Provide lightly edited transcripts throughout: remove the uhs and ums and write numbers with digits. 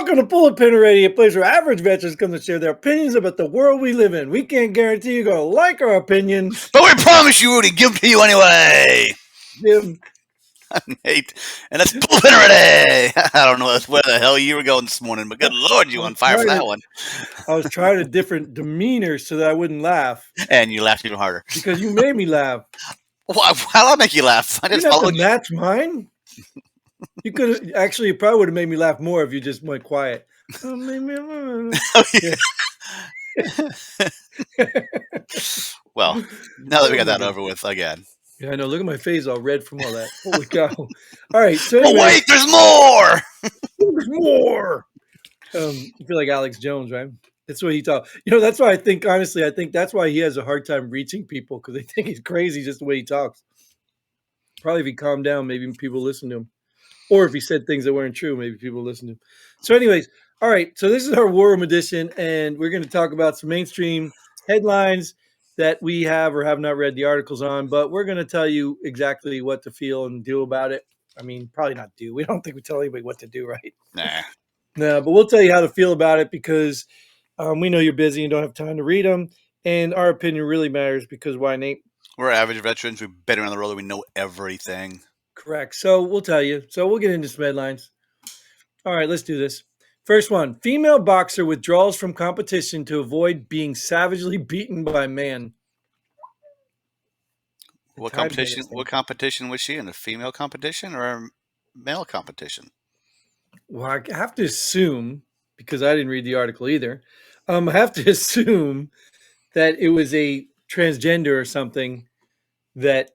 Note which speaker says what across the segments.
Speaker 1: Welcome to Bullet Pin Radio, a place where average veterans come to share their opinions about the world we live in. We can't guarantee you're going to like our opinions.
Speaker 2: But we promise you, Rudy, give them to you anyway.
Speaker 1: Jim,
Speaker 2: Nate, and that's Bullet Pin Radio. I don't know where the hell you were going this morning, but good Lord, you on fire for that one.
Speaker 1: I was trying a different demeanor so that I wouldn't laugh.
Speaker 2: And you laughed even harder.
Speaker 1: Because you made me laugh.
Speaker 2: Why did I make you laugh? I
Speaker 1: You
Speaker 2: just
Speaker 1: didn't have to
Speaker 2: followed you.
Speaker 1: match mine. You could have actually, it probably would have made me laugh more if you just went quiet. Oh, yeah.
Speaker 2: Well, now that we got that over with again.
Speaker 1: Yeah, I know. Look at my face all red from all that. Holy cow. All right. So
Speaker 2: anyway, wait, there's more.
Speaker 1: There's more. You feel like Alex Jones, right? That's what he talks. You know, that's why I think, honestly, I think that's why he has a hard time reaching people, because they think he's crazy just the way he talks. Probably if he calmed down, maybe people listen to him. Or if he said things that weren't true, maybe people listen to him. So anyways, all right. So this is our War Room edition, and we're going to talk about some mainstream headlines that we have or have not read the articles on, but we're going to tell you exactly what to feel and do about it. I mean, probably not do. We don't think we tell anybody what to do, right?
Speaker 2: Nah.
Speaker 1: No, but we'll tell you how to feel about it because we know you're busy and don't have time to read them. And our opinion really matters because why, Nate?
Speaker 2: We're average veterans. We've been around the road. We know everything.
Speaker 1: Correct. So we'll tell you. So we'll get into some headlines. All right, let's do this. First one, female boxer withdraws from competition to avoid being savagely beaten by man.
Speaker 2: What competition? What competition was she in? A female competition or a male competition?
Speaker 1: Well, I have to assume, because I didn't read the article either, I have to assume that it was a transgender or something that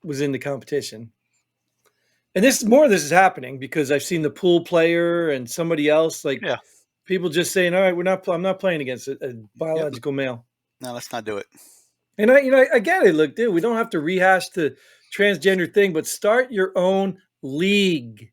Speaker 1: was in the competition. And more of this is happening because I've seen the pool player and somebody else, people just saying, all right, I'm not playing against a biological male.
Speaker 2: No, let's not do it.
Speaker 1: And I get it. Look, dude, we don't have to rehash the transgender thing, but start your own league.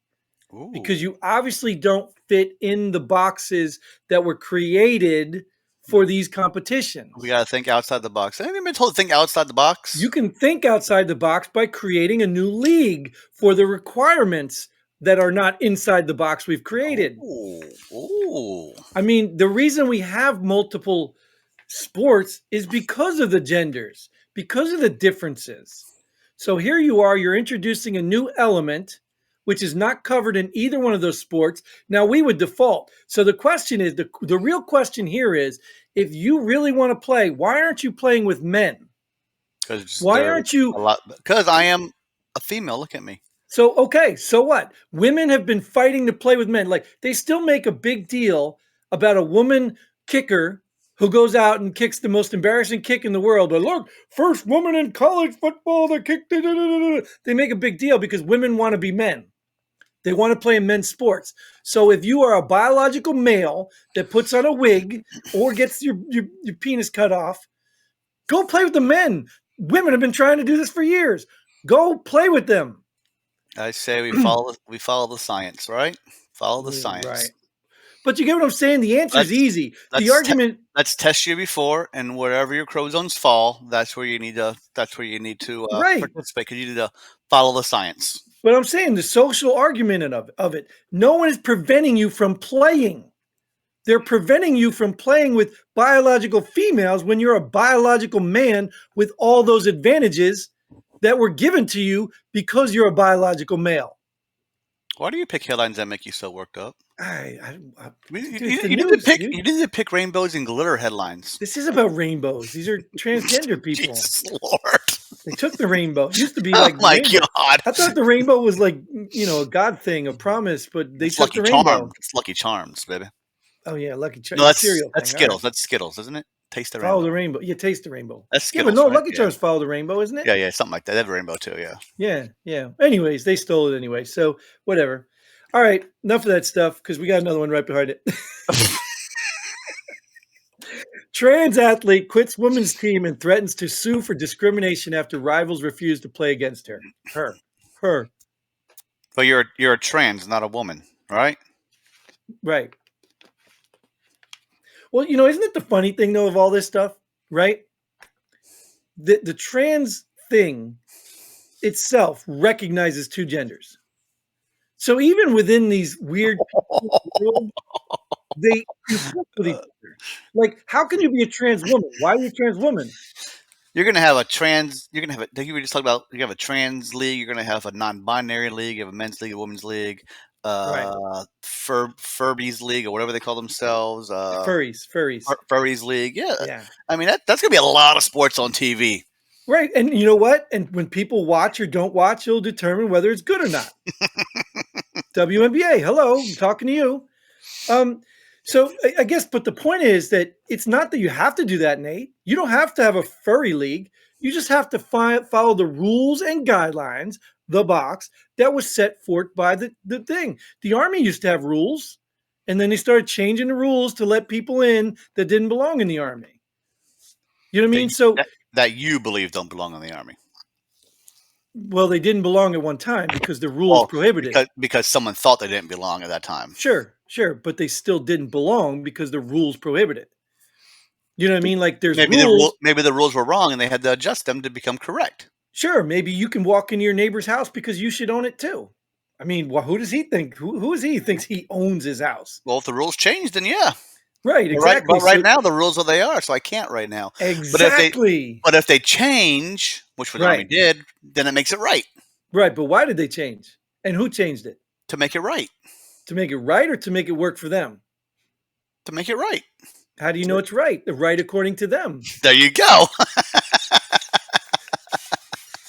Speaker 1: Ooh. Because you obviously don't fit in the boxes that were created for these competitions.
Speaker 2: We got to think outside the box. Have you been told to think outside the box?
Speaker 1: You can think outside the box by creating a new league for the requirements that are not inside the box we've created.
Speaker 2: Ooh.
Speaker 1: I mean, the reason we have multiple sports is because of the genders, because of the differences. So here you are, you're introducing a new element which is not covered in either one of those sports. Now, we would default. So the question is, the real question here is, if you really want to play, why aren't you playing with men? Why aren't you?
Speaker 2: Because I am a female. Look at me.
Speaker 1: So, okay, so what? Women have been fighting to play with men. Like, they still make a big deal about a woman kicker who goes out and kicks the most embarrassing kick in the world. But look, first woman in college football that kicked. They make a big deal because women want to be men. They want to play in men's sports. So if you are a biological male that puts on a wig or gets your penis cut off, go play with the men. Women have been trying to do this for years. Go play with them.
Speaker 2: I say we follow the science, right? Follow the science. Right.
Speaker 1: But you get what I'm saying? The answer is easy. The argument.
Speaker 2: Let's test you before, and wherever your chromosomes fall, that's where you need to. That's where you need to participate, because you need to follow the science.
Speaker 1: But I'm saying the social argument of it. No one is preventing you from playing. They're preventing you from playing with biological females when you're a biological man with all those advantages that were given to you because you're a biological male.
Speaker 2: Why do you pick headlines that make you so worked up? You need to pick rainbows and glitter headlines.
Speaker 1: This is about rainbows. These are transgender people.
Speaker 2: Jesus Lord.
Speaker 1: They took the rainbow. It used to be like,
Speaker 2: oh my God.
Speaker 1: I thought the rainbow was like, a God thing, a promise, but they took the rainbow.
Speaker 2: It's Lucky Charms, baby.
Speaker 1: Oh yeah, Lucky Charms.
Speaker 2: No, that's Skittles. Right. That's Skittles, isn't it? Taste the rainbow.
Speaker 1: Follow the rainbow. Yeah, taste the rainbow.
Speaker 2: That's Skittles.
Speaker 1: Yeah, but no, Lucky Charms follow the rainbow, isn't it?
Speaker 2: Yeah, something like that. They have a rainbow too, yeah.
Speaker 1: Yeah. Anyways, they stole it anyway, so whatever. All right, enough of that stuff because we got another one right behind it. Trans athlete quits women's team and threatens to sue for discrimination after rivals refuse to play against her. Her.
Speaker 2: But you're a trans, not a woman, right?
Speaker 1: Right. Well, isn't it the funny thing though of all this stuff, right? The trans thing itself recognizes two genders. So even within these weird people in the world, they conflict with each other. Like, how can you be a trans woman? Why are you a trans woman?
Speaker 2: You're gonna have a trans. You're gonna have a. Like you were just talking about. You have a trans league. You're gonna have a non-binary league. You have a men's league, a women's league,
Speaker 1: Right.
Speaker 2: Furbies league, or whatever they call themselves.
Speaker 1: Furries.
Speaker 2: Furries league. Yeah,
Speaker 1: Yeah.
Speaker 2: I mean that's gonna be a lot of sports on TV.
Speaker 1: Right. And you know what? And when people watch or don't watch, it'll determine whether it's good or not. WNBA, hello, I'm talking to you. Um, so I guess, but the point is that it's not that you have to do that, Nate. You don't have to have a furry league. You just have to follow the rules and guidelines, the box that was set forth by the thing. The Army used to have rules, and then they started changing the rules to let people in that didn't belong in the Army. You know what I mean? So
Speaker 2: that you believe don't belong in the Army.
Speaker 1: Well, they didn't belong at one time because the rules prohibited it.
Speaker 2: Because someone thought they didn't belong at that time.
Speaker 1: Sure, but they still didn't belong because the rules prohibit it. You know what I mean? Like there's rules.
Speaker 2: Maybe the rules were wrong and they had to adjust them to become correct.
Speaker 1: Sure, maybe you can walk into your neighbor's house because you should own it too. I mean, who does he think? Who is he thinks he owns his house?
Speaker 2: Well, if the rules changed, then yeah.
Speaker 1: Right, exactly.
Speaker 2: But right now the rules are they are, so I can't right now.
Speaker 1: Exactly.
Speaker 2: But if they change, which the Army did, then it makes it right.
Speaker 1: Right, but why did they change? And who changed it?
Speaker 2: To make it right.
Speaker 1: To make it right or to make it work for them?
Speaker 2: To make it right.
Speaker 1: How do you know it's right? The right according to them.
Speaker 2: There you go.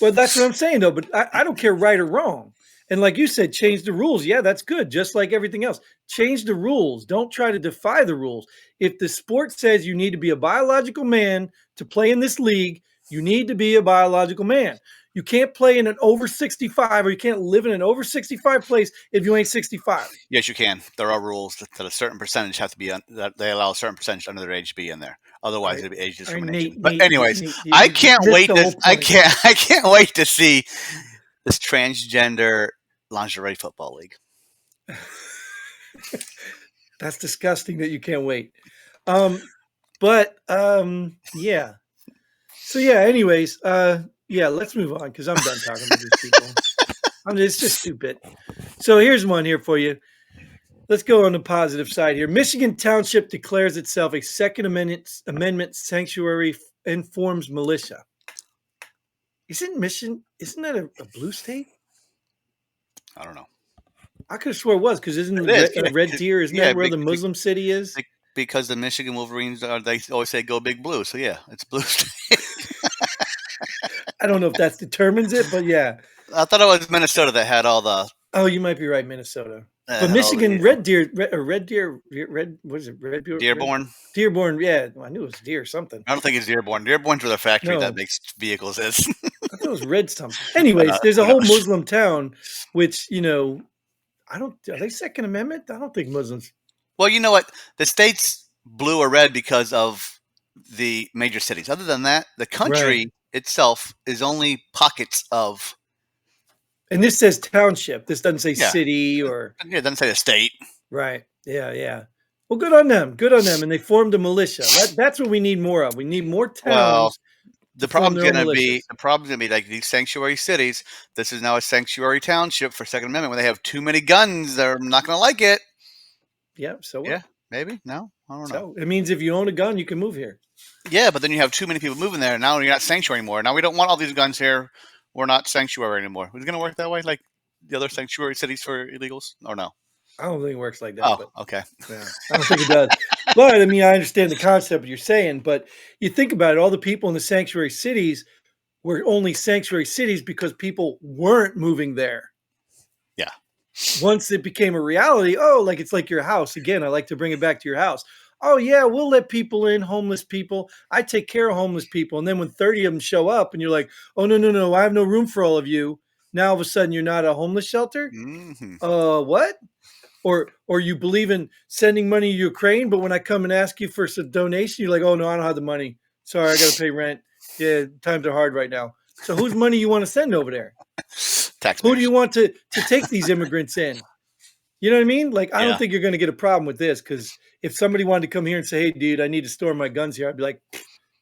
Speaker 1: Well, that's what I'm saying, though. But I don't care right or wrong. And like you said, change the rules. Yeah, that's good. Just like everything else. Change the rules. Don't try to defy the rules. If the sport says you need to be a biological man to play in this league, you need to be a biological man. You can't play in an over 65 or you can't live in an over 65 place if you ain't 65.
Speaker 2: Yes, you can. There are rules that a certain percentage have to be that they allow a certain percentage under their age to be in there. Otherwise, it'd be age discrimination. But anyways, I can't wait to see this transgender lingerie football league.
Speaker 1: That's disgusting that you can't wait. Yeah. So yeah, anyways, yeah, let's move on because I'm done talking to these people. It's just stupid. So here's one here for you. Let's go on the positive side here. Michigan Township declares itself a Second Amendment sanctuary and forms militia. Isn't that a blue state?
Speaker 2: I don't know.
Speaker 1: I could have swore it was because isn't Red Deer? Isn't that where the Muslim city is?
Speaker 2: Because the Michigan Wolverines they always say "Go Big Blue," so yeah, it's blue state.
Speaker 1: I don't know if that determines it, but yeah.
Speaker 2: I thought it was Minnesota that had all the.
Speaker 1: Oh, you might be right, Minnesota. But Michigan Red Deer, what is it?
Speaker 2: Dearborn.
Speaker 1: Dearborn, yeah. Well, I knew it was deer something.
Speaker 2: I don't think it's Dearborn. Dearborn's where the factory that makes vehicles is.
Speaker 1: I thought it was red something. Anyways, there's a whole Muslim town, which are they Second Amendment? I don't think Muslims.
Speaker 2: Well, you know what? The state's blue or red because of the major cities. Other than that, the country itself is only pockets of.
Speaker 1: And this says township. This doesn't say city or.
Speaker 2: Yeah, it doesn't say the state.
Speaker 1: Right. Yeah. Well, good on them. And they formed a militia. That's what we need more of. We need more towns.
Speaker 2: Well, the problem's going to be like these sanctuary cities. This is now a sanctuary township for Second Amendment. When they have too many guns, they're not going to like it.
Speaker 1: Yeah. So what?
Speaker 2: Yeah. Maybe. No, I don't know.
Speaker 1: So it means if you own a gun, you can move here.
Speaker 2: Yeah, but then you have too many people moving there. Now you're not sanctuary anymore. Now we don't want all these guns here. We're not sanctuary anymore. Is it going to work that way, like the other sanctuary cities for illegals, or no?
Speaker 1: I don't think it works like that.
Speaker 2: Oh, okay.
Speaker 1: Yeah, I don't think it does. But I mean, I understand the concept you're saying, but you think about it, all the people in the sanctuary cities were only sanctuary cities because people weren't moving there.
Speaker 2: Yeah.
Speaker 1: Once it became a reality, like it's like your house. Again, I like to bring it back to your house. Oh, yeah, we'll let people in, homeless people. I take care of homeless people. And then when 30 of them show up and you're like, oh, no, I have no room for all of you. Now all of a sudden you're not a homeless shelter?
Speaker 2: Mm-hmm.
Speaker 1: What? Or you believe in sending money to Ukraine, but when I come and ask you for some donation, you're like, oh, no, I don't have the money. Sorry, I got to pay rent. Yeah, times are hard right now. So whose money you want to send over there?
Speaker 2: Taxpayers.
Speaker 1: Who do you want to take these immigrants in? You know what I mean? Like, I don't think you're going to get a problem with this because if somebody wanted to come here and say, hey, dude, I need to store my guns here, I'd be like,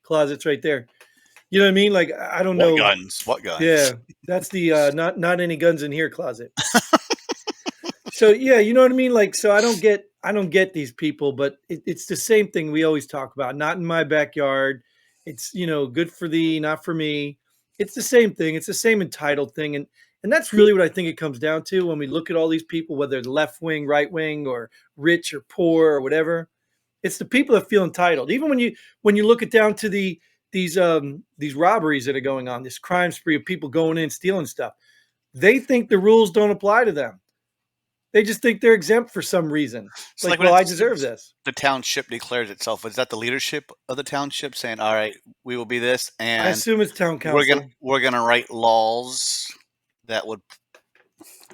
Speaker 1: closet's right there. You know what I mean? Like, I don't know.
Speaker 2: What guns?
Speaker 1: Yeah, that's the not any guns in here closet. So yeah, you know what I mean? Like, so I don't get these people, but it's the same thing we always talk about. Not in my backyard. It's, good for thee, not for me. It's the same thing. It's the same entitled thing. And that's really what I think it comes down to when we look at all these people, whether they're left wing, right wing, or rich or poor or whatever. It's the people that feel entitled. Even when you look it down to these robberies that are going on, this crime spree of people going in stealing stuff, they think the rules don't apply to them. They just think they're exempt for some reason.
Speaker 2: It's
Speaker 1: Like,
Speaker 2: like when
Speaker 1: well, I deserve this.
Speaker 2: the township declares itself. Is that the leadership of the township saying, "All right, we will be this,
Speaker 1: I
Speaker 2: and
Speaker 1: assume it's town council.
Speaker 2: we're gonna write laws that would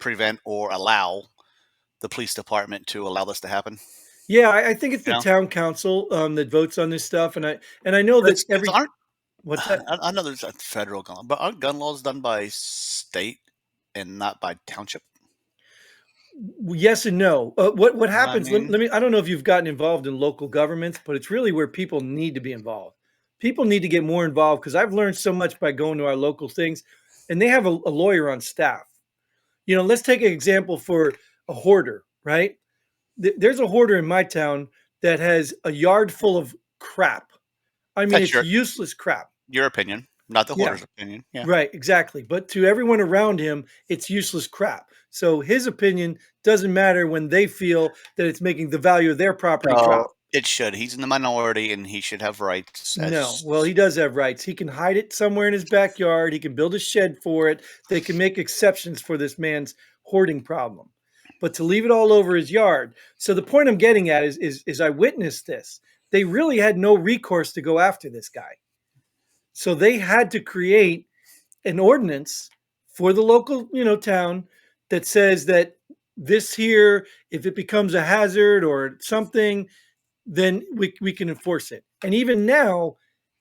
Speaker 2: prevent or allow the police department to allow this to happen."
Speaker 1: Yeah, I think it's
Speaker 2: You
Speaker 1: the
Speaker 2: know,
Speaker 1: town council that votes on this stuff, and I know that
Speaker 2: it's aren't.
Speaker 1: what's that?
Speaker 2: I know there's a federal gun, but aren't gun laws done by state and not by township?
Speaker 1: Yes and no. What
Speaker 2: You know what I
Speaker 1: happens?
Speaker 2: mean?
Speaker 1: Let me. I don't know if you've gotten involved in local governments, but it's really where people need to be involved. People need to get more involved because I've learned so much by going to our local things, and they have a lawyer on staff. Let's take an example for a hoarder, right? There's a hoarder in my town that has a yard full of crap. I mean,
Speaker 2: That's
Speaker 1: it's useless crap.
Speaker 2: your opinion, not the
Speaker 1: Yeah,
Speaker 2: hoarder's opinion. Yeah.
Speaker 1: right, exactly. But to everyone around him, it's useless crap. So his opinion doesn't matter when they feel that it's making the value of their property
Speaker 2: So
Speaker 1: drop.
Speaker 2: it should. He's in the minority, and he should have rights
Speaker 1: No,
Speaker 2: as
Speaker 1: well, he does have rights. He can hide it somewhere in his backyard. He can build a shed for it. They can make exceptions for this man's hoarding problem. But to leave it all over his yard. So the point I'm getting at is I witnessed this. They really had no recourse to go after this guy. So they had to create an ordinance for the local, town that says that this here, if it becomes a hazard or something, then we can enforce it. And even now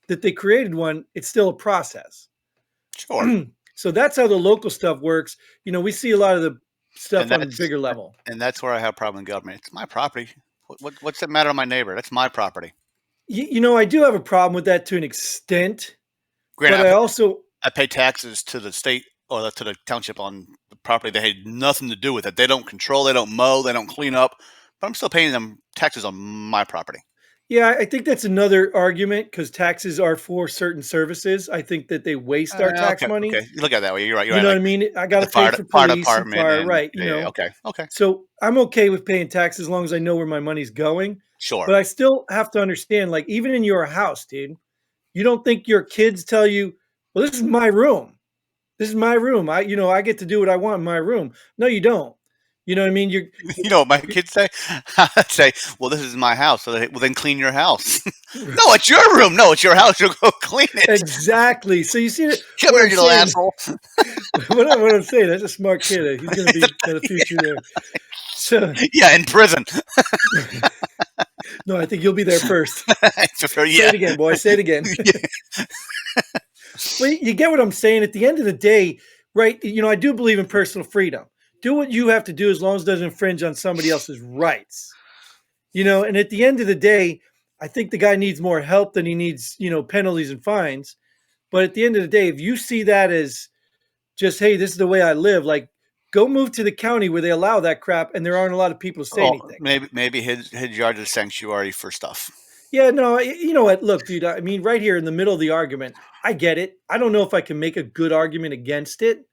Speaker 1: that they created one, it's still a process.
Speaker 2: sure.
Speaker 1: So that's how the local stuff works. We see a lot of the
Speaker 2: And
Speaker 1: stuff on a bigger level.
Speaker 2: that's where I have a problem with government. It's my property. What's that matter to my neighbor? That's my property.
Speaker 1: I do have a problem with that to an extent, but
Speaker 2: Granted,
Speaker 1: I also
Speaker 2: I pay taxes to the state or to the township on the property that had nothing to do with it. They don't control, they don't mow, they don't clean up, but I'm still paying them taxes on my property.
Speaker 1: Yeah, I think that's another argument because taxes are for certain services. I think that they waste our tax money.
Speaker 2: Okay. You look at it that way. You're right. You're
Speaker 1: You
Speaker 2: right.
Speaker 1: know what
Speaker 2: Like
Speaker 1: I mean? I got
Speaker 2: the
Speaker 1: to pay for
Speaker 2: fire
Speaker 1: police and
Speaker 2: department
Speaker 1: fire,
Speaker 2: and
Speaker 1: right?
Speaker 2: yeah. Okay. Okay.
Speaker 1: So I'm okay with paying tax as long as I know where my money's going.
Speaker 2: Sure.
Speaker 1: But I still have to understand, like, even in your house, dude, you don't think your kids tell you, well, this is my room. This is my room. I get to do what I want in my room. No, you don't. You know what I mean?
Speaker 2: You know what my kids say? I'd say, "Well, this is my house." So well, then clean your house. No, it's your room. No, it's your house. You'll go clean it.
Speaker 1: Exactly. So you see
Speaker 2: Come
Speaker 1: what
Speaker 2: here,
Speaker 1: I'm
Speaker 2: you little
Speaker 1: saying?
Speaker 2: asshole.
Speaker 1: What I'm saying, that's a smart kid. He's going to be got a future there. So
Speaker 2: Yeah, in prison.
Speaker 1: no, I think you'll be there first. Say
Speaker 2: Yeah.
Speaker 1: it again, boy. Say it again.
Speaker 2: Yeah.
Speaker 1: Well, you get what I'm saying. At the end of the day, right? I do believe in personal freedom. Do what you have to do as long as it doesn't infringe on somebody else's rights. And at the end of the day, I think the guy needs more help than he needs, penalties and fines. But at the end of the day, if you see that as just, hey, this is the way I live, like, go move to the county where they allow that crap and there aren't a lot of people to say
Speaker 2: Oh,
Speaker 1: anything.
Speaker 2: maybe his yard is sanctuary for stuff.
Speaker 1: Yeah, no, you know what? Look, dude, I mean, right here in the middle of the argument, I get it. I don't know if I can make a good argument against it.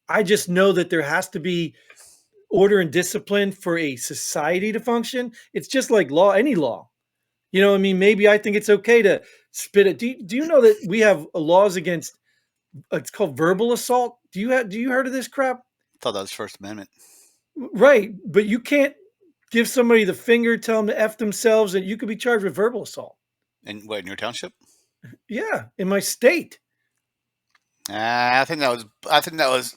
Speaker 1: I just know that there has to be order and discipline for a society to function. It's just like law, any law. I mean, maybe I think it's okay to spit it. Do you know that we have laws against it's called verbal assault? Do you heard of this crap?
Speaker 2: I thought that was First Amendment.
Speaker 1: Right, but you can't give somebody the finger, tell them to F themselves, and you could be charged with verbal assault.
Speaker 2: In what, in your township?
Speaker 1: Yeah, in my state.
Speaker 2: I think that was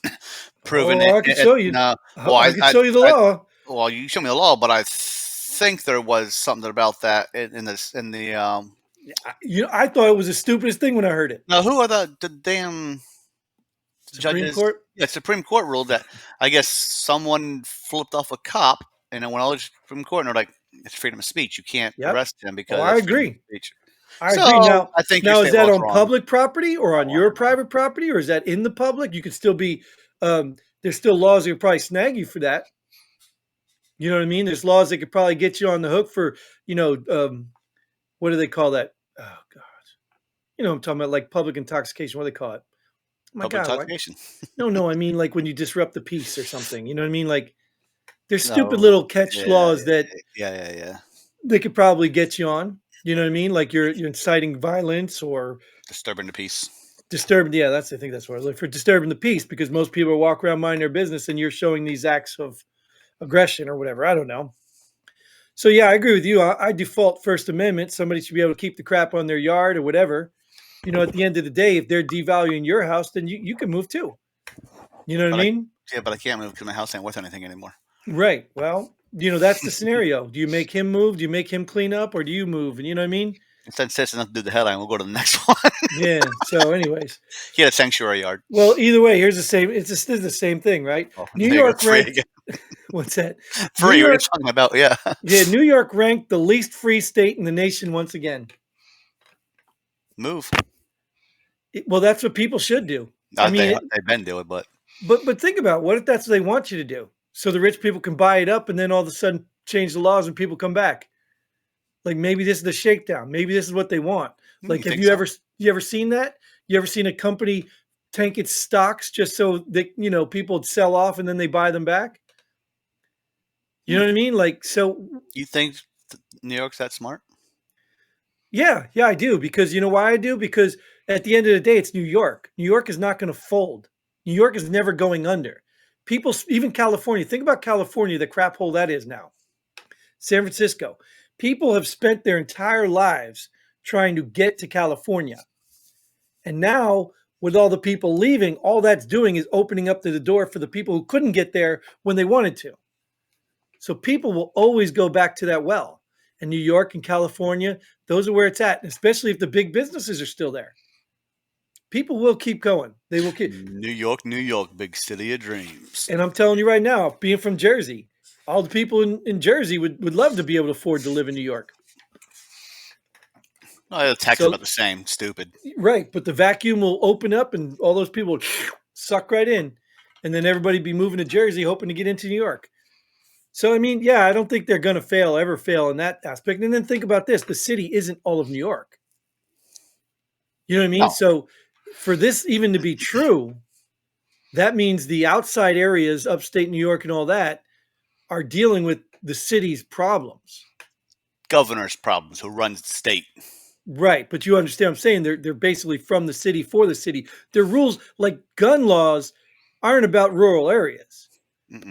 Speaker 2: proven.
Speaker 1: Oh, I can show you.
Speaker 2: No, well,
Speaker 1: I can show you the law.
Speaker 2: well, you show me the law, but I think there was something about that in this in the.
Speaker 1: I thought it was the stupidest thing when I heard it.
Speaker 2: Now, who are the damn
Speaker 1: Supreme
Speaker 2: judges?
Speaker 1: Court?
Speaker 2: Yeah, Supreme Court ruled that I guess someone flipped off a cop, and then went all the Supreme Court, and they're like, "It's freedom of speech. You can't
Speaker 1: Yep.
Speaker 2: arrest him because
Speaker 1: Oh, I
Speaker 2: that's freedom
Speaker 1: agree.
Speaker 2: of speech."
Speaker 1: I
Speaker 2: So
Speaker 1: agree. Now,
Speaker 2: I think your
Speaker 1: is
Speaker 2: state
Speaker 1: that
Speaker 2: law's
Speaker 1: on
Speaker 2: wrong.
Speaker 1: public property or on
Speaker 2: Oh,
Speaker 1: your private property, or is that in the public? You could still be. There's still laws that would probably snag you for that. You know what I mean? There's laws that could probably get you on the hook for, what do they call that? Oh God, I'm talking about like public intoxication. What do they call it? Oh my
Speaker 2: Public
Speaker 1: God, why?
Speaker 2: intoxication.
Speaker 1: No, I mean like when you disrupt the peace or something. You know what I mean? Like there's stupid
Speaker 2: No.
Speaker 1: little catch
Speaker 2: Yeah,
Speaker 1: laws that
Speaker 2: yeah.
Speaker 1: they could probably get you on. You know what I mean? Like you're inciting violence or
Speaker 2: Disturbing the peace.
Speaker 1: disturbing. Yeah, I think that's what I was like for disturbing the peace because most people walk around minding their business and you're showing these acts of aggression or whatever. I don't know. So yeah, I agree with you. I default First Amendment. Somebody should be able to keep the crap on their yard or whatever. At the end of the day, if they're devaluing your house, then you can move too. You know what I
Speaker 2: But
Speaker 1: mean?
Speaker 2: but I can't move because my house ain't worth anything anymore.
Speaker 1: Right. Well, that's the scenario. Do you make him move? Do you make him clean up, or do you move? And you know what I mean?
Speaker 2: Instead, says enough to do the headline. We'll go to the next one.
Speaker 1: Yeah. So, anyways,
Speaker 2: He had a sanctuary yard.
Speaker 1: well, either way, here's the same. This is the same thing, right?
Speaker 2: Oh,
Speaker 1: New
Speaker 2: there you go.
Speaker 1: York
Speaker 2: Free
Speaker 1: ranked.
Speaker 2: again.
Speaker 1: What's that? New
Speaker 2: Free. What are you
Speaker 1: York.
Speaker 2: talking about? Yeah.
Speaker 1: Yeah, New York ranked the least free state in the nation once again.
Speaker 2: Move.
Speaker 1: Well, that's what people should do. I mean,
Speaker 2: they've been doing, but
Speaker 1: think about it. What if that's what they want you to do? So the rich people can buy it up, and then all of a sudden change the laws, and people come back. Like maybe this is the shakedown. Maybe this is what they want. Like, have you ever seen that? You ever seen a company tank its stocks just so that people would sell off and then they buy them back? You know what I mean? Like, so
Speaker 2: you think New York's that smart?
Speaker 1: yeah, I do. Because you know why I do? Because at the end of the day, it's New York. New York is not going to fold. New York is never going under. People, even California, think about California, the crap hole that is now. San Francisco. People have spent their entire lives trying to get to California. And now, with all the people leaving, all that's doing is opening up the door for the people who couldn't get there when they wanted to. So people will always go back to that well. And New York and California, those are where it's at, especially if the big businesses are still there. People will keep going. They will keep.
Speaker 2: New York, big city of dreams.
Speaker 1: And I'm telling you right now, being from Jersey, all the people in Jersey would love to be able to afford to live in New York.
Speaker 2: Oh, the tax is about the same. Stupid.
Speaker 1: Right. But the vacuum will open up and all those people will suck right in. And then everybody be moving to Jersey hoping to get into New York. So, I mean, yeah, I don't think they're going to ever fail in that aspect. And then think about this. The city isn't all of New York. You know what I mean?
Speaker 2: No.
Speaker 1: So for this even to be true, that means the outside areas, upstate New York and all that, are dealing with the city's problems.
Speaker 2: Governor's problems, who runs the state.
Speaker 1: Right. But you understand what I'm saying? They're basically from the city for the city. Their rules, like gun laws, aren't about rural areas.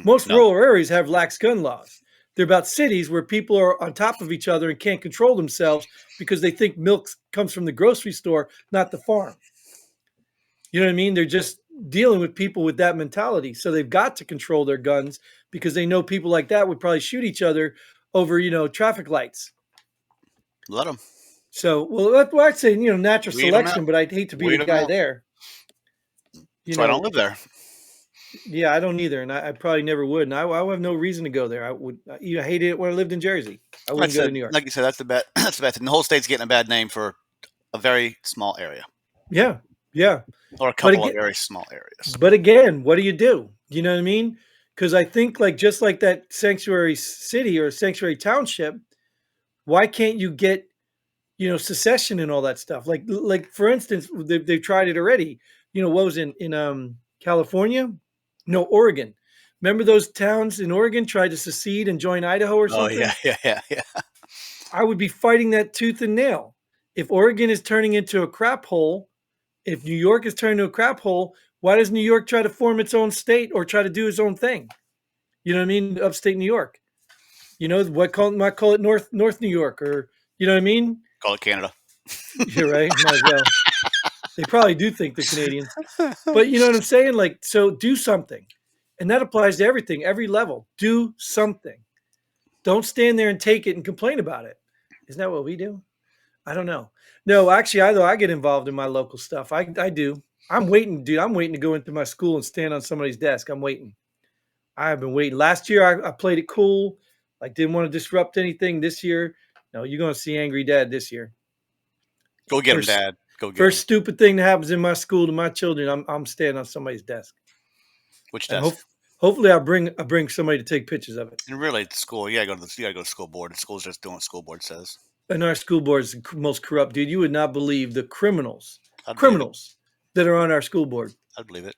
Speaker 1: Most rural areas have lax gun laws. They're about cities where people are on top of each other and can't control themselves because they think milk comes from the grocery store, not the farm. You know what I mean? They're just dealing with people with that mentality. So they've got to control their guns because they know people like that would probably shoot each other over, traffic lights.
Speaker 2: Let them.
Speaker 1: So, well, I'd say, natural selection, but I'd hate to be the guy there.
Speaker 2: So I don't live there.
Speaker 1: Yeah, I don't either, and I probably never would. And I have no reason to go there. I would. I hated it when I lived in Jersey. I wouldn't go to New York.
Speaker 2: Like you said, that's the bad. That's the bad thing. The whole state's getting a bad name for a very small area.
Speaker 1: Yeah,
Speaker 2: or a couple of very small areas.
Speaker 1: But again, what do? You know what I mean? Because I think just like that sanctuary city or sanctuary township, why can't you get secession and all that stuff? Like for instance, they've tried it already. What was in California? No, Oregon. Remember those towns in Oregon tried to secede and join Idaho or something?
Speaker 2: Oh, yeah.
Speaker 1: I would be fighting that tooth and nail. If Oregon is turning into a crap hole, if New York is turning into a crap hole, why does New York try to form its own state or try to do its own thing? You know what I mean? Upstate New York. Might call it North New York, or you know what I mean?
Speaker 2: Call it Canada.
Speaker 1: You're right. Might as well. They probably do think they're Canadians. But you know what I'm saying? So do something. And that applies to everything, every level. Do something. Don't stand there and take it and complain about it. Isn't that what we do? I don't know. No, actually, I get involved in my local stuff. I do. I'm waiting, dude. I'm waiting to go into my school and stand on somebody's desk. I'm waiting. I have been waiting. Last year, I played it cool. Didn't want to disrupt anything. This year, no, you're going to see Angry Dad this year.
Speaker 2: Go get him, Dad. Go get
Speaker 1: First stupid thing that happens in my school to my children, I'm standing on somebody's desk.
Speaker 2: Which desk?
Speaker 1: Hopefully, I'll bring somebody to take pictures of it.
Speaker 2: And really, at school, you gotta go to school board. The school's just doing what school board says.
Speaker 1: And our school board is the most corrupt, dude. You would not believe the criminals that are on our school board.
Speaker 2: I'd believe it.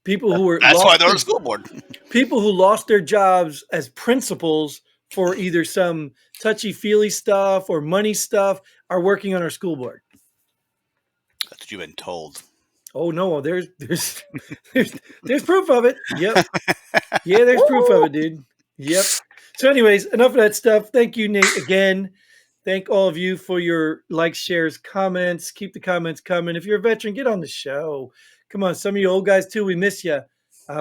Speaker 1: People who were
Speaker 2: That's why they're on the school board.
Speaker 1: People who lost their jobs as principals for either some touchy-feely stuff or money stuff are working on our school board.
Speaker 2: That's what you've been told.
Speaker 1: Oh no, there's proof of it. Yep. Yeah, there's proof of it, dude. Yep. So anyways, enough of that stuff. Thank you, Nate, again. Thank all of you for your likes, shares, comments. Keep the comments coming. If you're a veteran, get on the show. Come on, some of you old guys too, we miss you.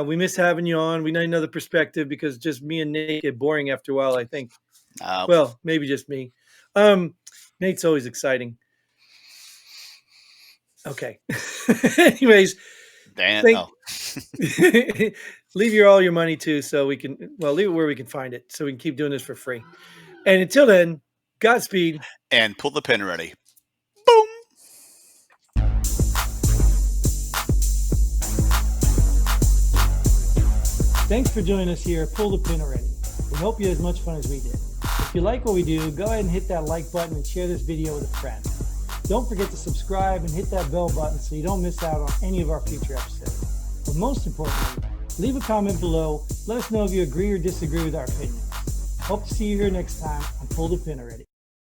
Speaker 1: We miss having you on. We need another perspective because just me and Nate get boring after a while, I think. Well, maybe just me. Nate's always exciting. Okay. Anyways, leave all your money too, so we can leave it where we can find it, so we can keep doing this for free. And until then, Godspeed.
Speaker 2: And pull the pin ready. Boom.
Speaker 1: Thanks for joining us here at Pull the Pin Already. We hope you had as much fun as we did. If you like what we do, go ahead and hit that like button and share this video with a friend. Don't forget to subscribe and hit that bell button so you don't miss out on any of our future episodes. But most importantly, leave a comment below. Let us know if you agree or disagree with our opinions. Hope to see you here next time on Pull the Pin Already.